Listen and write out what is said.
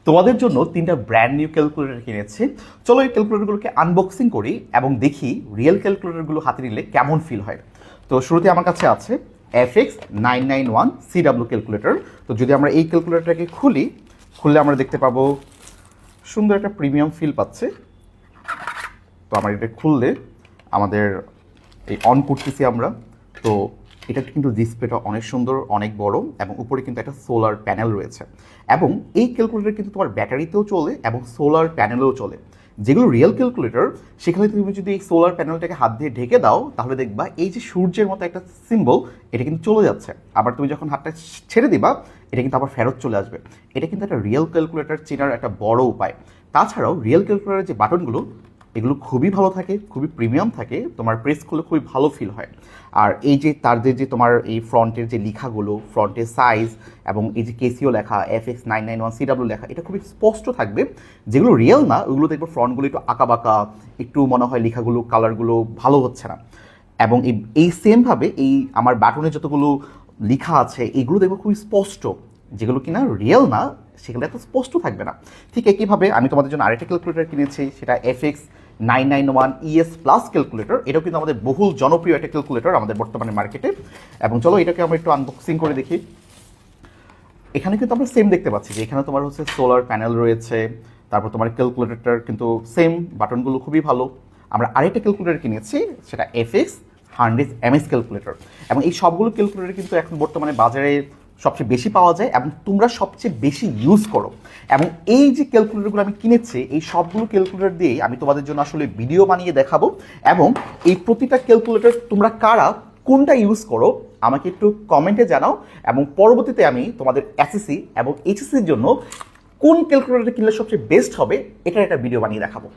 তোমাদের জন্য 3টা ব্র্যান্ড নিউ ক্যালকুলেটর কিনেছি। চলো এই ক্যালকুলেটরগুলোকে আনবক্সিং করি এবং দেখি রিয়েল ক্যালকুলেটরগুলো হাতে নিলে কেমন ফিল হয়। তো শুরুতে আমার কাছে আছে FX991CW ক্যালকুলেটর। তো যদি আমরা এই ক্যালকুলেটরটাকে খুললে আমরা দেখতে পাবো সুন্দর একটা প্রিমিয়াম ফিল পাচ্ছে। তো আমার এটা খুললে আমাদের এই অন করতেছি আমরা। তো এটা কিন্তু ডিসপ্লেটা অনেক সুন্দর, অনেক বড় এবং উপরে কিন্তু একটা সোলার প্যানেল রয়েছে এবং এই ক্যালকুলেটর কিন্তু তোমার ব্যাটারিতেও চলে এবং সোলার প্যানেলেও চলে। যেগুলো রিয়েল ক্যালকুলেটর সেখানে তুমি যদি এই সোলার প্যানেলটাকে হাত দিয়ে ঢেকে দাও তাহলে দেখবা এই যে সূর্যের মতো একটা সিম্বল এটা কিন্তু চলে যাচ্ছে, আবার তুমি যখন হাতটা ছেড়ে দিবা এটা কিন্তু আবার ফেরত চলে আসবে। এটা কিন্তু একটা রিয়েল ক্যালকুলেটর চেনার একটা বড় উপায়। তাছাড়াও রিয়েল ক্যালকুলেটরের যে বাটনগুলো এগুলো খুবই ভালো থাকে, খুবই প্রিমিয়াম থাকে, তোমার প্রেস করলে খুবই ভালো ফিল হয়। আর এই যে তারদের যে তোমার এই ফ্রন্টের যে লেখাগুলো, ফ্রন্টের সাইজ এবং এই যে কেসিও লেখা, FX991CW লেখা, এটা খুবই স্পষ্ট থাকবে। যেগুলো রিয়েল না ওইগুলো দেখবো ফ্রন্টগুলো একটু আঁকা বাঁকা, একটু মনে হয় লেখাগুলো কালারগুলো ভালো হচ্ছে না। এবং এই সেমভাবে এই আমার বাটনে যতগুলো লেখা আছে এগুলো দেখবো খুবই স্পষ্ট, যেগুলো কিনা রিয়েল না সেগুলো এত স্পষ্ট থাকবে না। ঠিক একইভাবে আমি তোমাদের জন্য আরেকটা ক্যালকুলেটর কিনেছি, সেটা FX991ES+ ক্যালকুলেটর। এটাও কিন্তু আমাদের বহুল জনপ্রিয় একটা ক্যালকুলেটর আমাদের বর্তমানে মার্কেটে। এবং চলো এটাকে আমরা একটু আনবক্সিং করে দেখি। এখানে কিন্তু আমরা সেম দেখতে পাচ্ছি যে এখানে তোমার হচ্ছে সোলার প্যানেল রয়েছে, তারপর তোমার ক্যালকুলেটরটার কিন্তু সেম বাটনগুলো খুবই ভালো। আমরা আরেকটা ক্যালকুলেটর কিনেছি, সেটা FX100MS ক্যালকুলেটর। এবং এই সবগুলো ক্যালকুলেটর কিন্তু এখন বর্তমানে বাজারে সবচেয়ে বেশি পাওয়া যায় এবং তোমরা সবচেয়ে বেশি ইউজ করো। এবং এই যে ক্যালকুলেটরগুলো আমি কিনেছি এই সবগুলো ক্যালকুলেটর দিয়েই আমি তোমাদের জন্য আসলে ভিডিও বানিয়ে দেখাবো। এবং এই প্রতিটা ক্যালকুলেটর তোমরা কারা কোনটা ইউজ করো আমাকে একটু কমেন্টে জানাও, এবং পরবর্তীতে আমি তোমাদের এসএসসি এবং এইচএসসির জন্য কোন ক্যালকুলেটর কিনলে সবচেয়ে বেস্ট হবে এটার একটা ভিডিও বানিয়ে দেখাবো।